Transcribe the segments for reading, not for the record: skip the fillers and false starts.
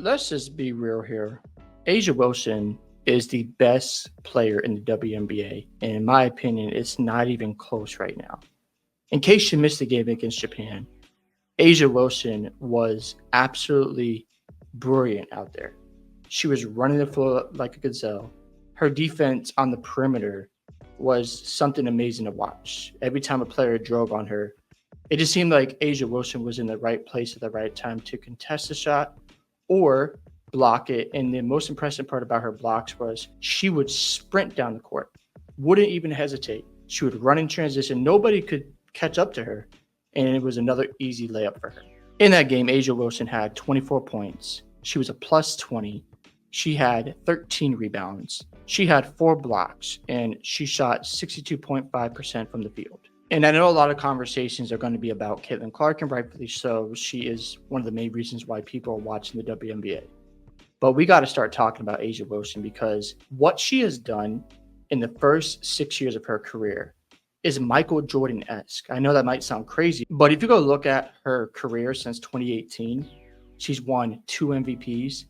Let's just be real here. Asia Wilson is the best player in the WNBA. And in my opinion, it's not even close right now. In case you missed the game against Japan, Asia Wilson was absolutely brilliant out there. She was running the floor like a gazelle. Her defense on the perimeter was something amazing to watch. Every time a player drove on her, it just seemed like Asia Wilson was in the right place at the right time to contest the shot or block it. And the most impressive part about her blocks was she would sprint down the court, wouldn't even hesitate. She would run in transition. Nobody could catch up to her, and it was another easy layup for her. In that game, Asia Wilson had 24 points. She was a plus 20. She had 13 rebounds. She had 4 blocks, and she shot 62.5% from the field. And I know a lot of conversations are going to be about Caitlin Clark, and rightfully so. She is one of the main reasons why people are watching the WNBA. But we got to start talking about Asia Wilson because what she has done in the first 6 years of her career is Michael Jordan-esque. I know that might sound crazy, but if you go look at her career since 2018, she's won 2 MVPs,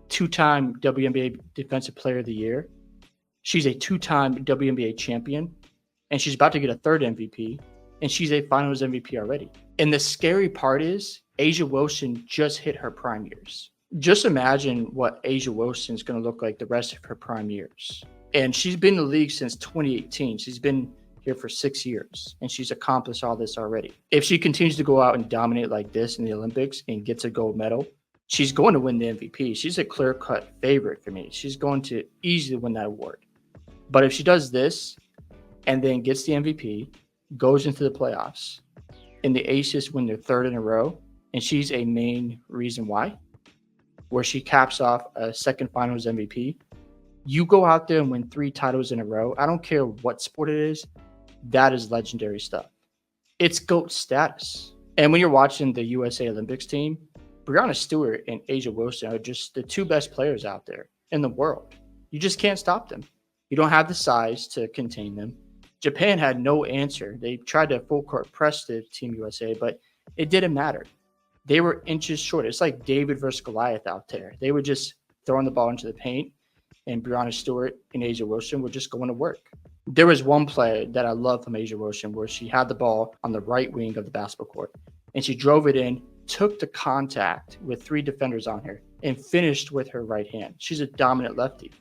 2-time WNBA Defensive Player of the Year. She's a 2-time WNBA champion, and she's about to get a 3rd MVP, and she's a Finals MVP already. And the scary part is Asia Wilson just hit her prime years. Just imagine what Asia Wilson is going to look like the rest of her prime years. And she's been in the league since 2018. She's been here for 6 years, and she's accomplished all this already. If she continues to go out and dominate like this in the Olympics and gets a gold medal, she's going to win the MVP. She's a clear-cut favorite for me. She's going to easily win that award. But if she does this and then gets the MVP, goes into the playoffs, and the Aces win their 3rd in a row, and she's a main reason why, where she caps off a 2nd Finals MVP, you go out there and win 3 titles in a row. I don't care what sport it is. That is legendary stuff. It's GOAT status. And when you're watching the USA Olympics team, Breanna Stewart and Asia Wilson are just the 2 best players out there in the world. You just can't stop them. You don't have the size to contain them. Japan had no answer. They tried to full court press the Team USA, but it didn't matter. They were inches short. It's like David versus Goliath out there. They were just throwing the ball into the paint, and Breanna Stewart and Asia Wilson were just going to work. There was one play that I love from Asia Wilson where she had the ball on the right wing of the basketball court, and she drove it in, took the contact with 3 defenders on her, and finished with her right hand. She's a dominant lefty.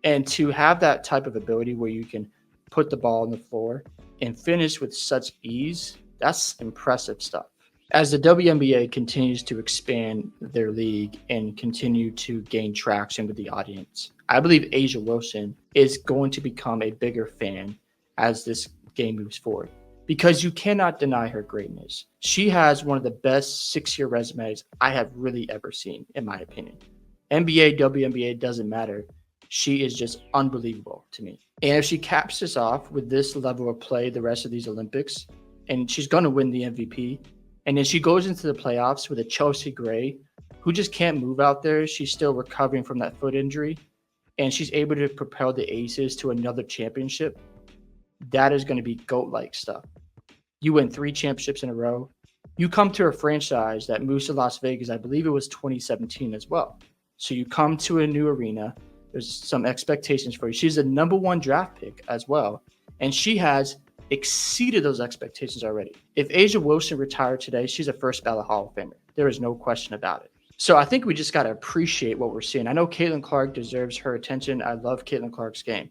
And to have that type of ability where you can put the ball on the floor and finish with such ease, that's impressive stuff. As the WNBA continues to expand their league and continue to gain traction with the audience, I believe Asia Wilson is going to become a bigger fan as this game moves forward because you cannot deny her greatness. She has one of the best 6-year resumes I have really ever seen, in my opinion. NBA, WNBA, doesn't matter. She is just unbelievable to me. And if she caps this off with this level of play the rest of these Olympics, and she's going to win the MVP, and then she goes into the playoffs with a Chelsea Gray who just can't move out there. She's still recovering from that foot injury, and she's able to propel the Aces to another championship. That is going to be GOAT-like stuff. You win 3 championships in a row. You come to a franchise that moves to Las Vegas, I believe it was 2017 as well. So you come to a new arena. There's some expectations for you. She's a number 1 draft pick as well, and she has exceeded those expectations already. If Asia Wilson retired today, she's a first ballot Hall of Famer. There is no question about it. So I think we just got to appreciate what we're seeing. I know Caitlin Clark deserves her attention. I love Caitlin Clark's game.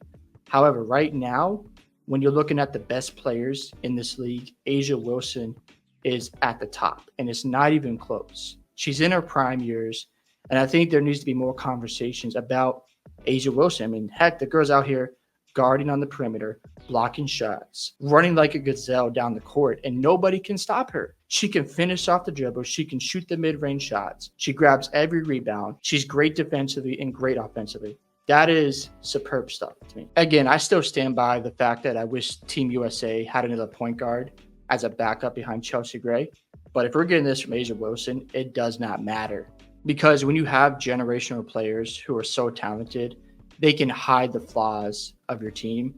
However, right now, when you're looking at the best players in this league, Asia Wilson is at the top, and it's not even close. She's in her prime years, and I think there needs to be more conversations about Asia Wilson. I mean, heck, the girl's out here guarding on the perimeter, blocking shots, running like a gazelle down the court, and nobody can stop her. She can finish off the dribble. She can shoot the mid-range shots. She grabs every rebound. She's great defensively and great offensively. That is superb stuff to me. Again, I still stand by the fact that I wish Team USA had another point guard as a backup behind Chelsea Gray. But if we're getting this from Asia Wilson, it does not matter. Because when you have generational players who are so talented, they can hide the flaws of your team.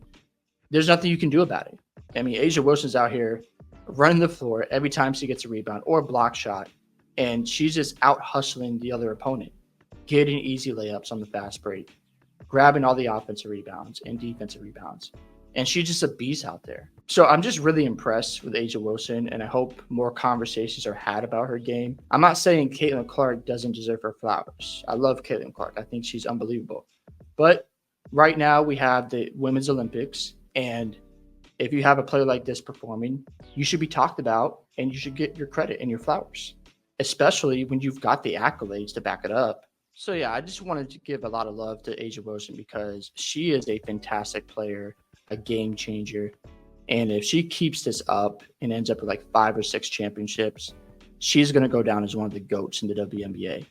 There's nothing you can do about it. I mean, Asia Wilson's out here running the floor every time she gets a rebound or a block shot, and she's just out hustling the other opponent. getting easy layups on the fast break, grabbing all the offensive rebounds and defensive rebounds. And she's just a beast out there. So I'm just really impressed with A'ja Wilson, and I hope more conversations are had about her game. I'm not saying Caitlin Clark doesn't deserve her flowers. I love Caitlin Clark. I think she's unbelievable. But right now we have the Women's Olympics, and if you have a player like this performing, you should be talked about and you should get your credit and your flowers, especially when you've got the accolades to back it up. So yeah, I just wanted to give a lot of love to A'ja Wilson because she is a fantastic player, a game changer. And if she keeps this up and ends up with like 5 or 6 championships, she's going to go down as one of the GOATs in the WNBA.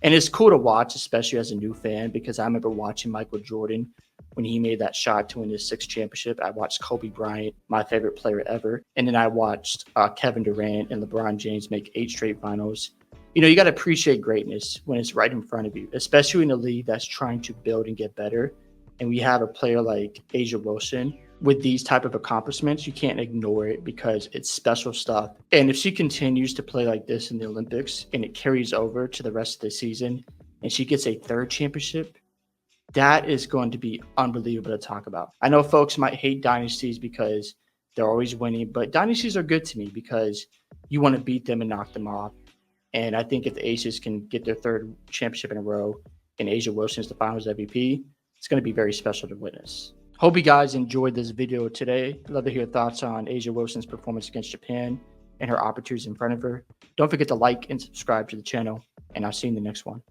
And it's cool to watch, especially as a new fan, because I remember watching Michael Jordan when he made that shot to win his 6th championship. I watched Kobe Bryant, my favorite player ever. And then I watched Kevin Durant and LeBron James make 8 straight finals. You know, you got to appreciate greatness when it's right in front of you, especially in a league that's trying to build and get better. And we have a player like A'ja Wilson with these type of accomplishments. You can't ignore it because it's special stuff. And if she continues to play like this in the Olympics and it carries over to the rest of the season and she gets a 3rd championship, that is going to be unbelievable to talk about. I know folks might hate dynasties because they're always winning, but dynasties are good to me because you want to beat them and knock them off. And I think if the Aces can get their 3rd championship in a row and A'ja Wilson is the finals MVP, it's going to be very special to witness. Hope you guys enjoyed this video today. I'd love to hear your thoughts on A'ja Wilson's performance against Japan and her opportunities in front of her. Don't forget to like and subscribe to the channel, and I'll see you in the next one.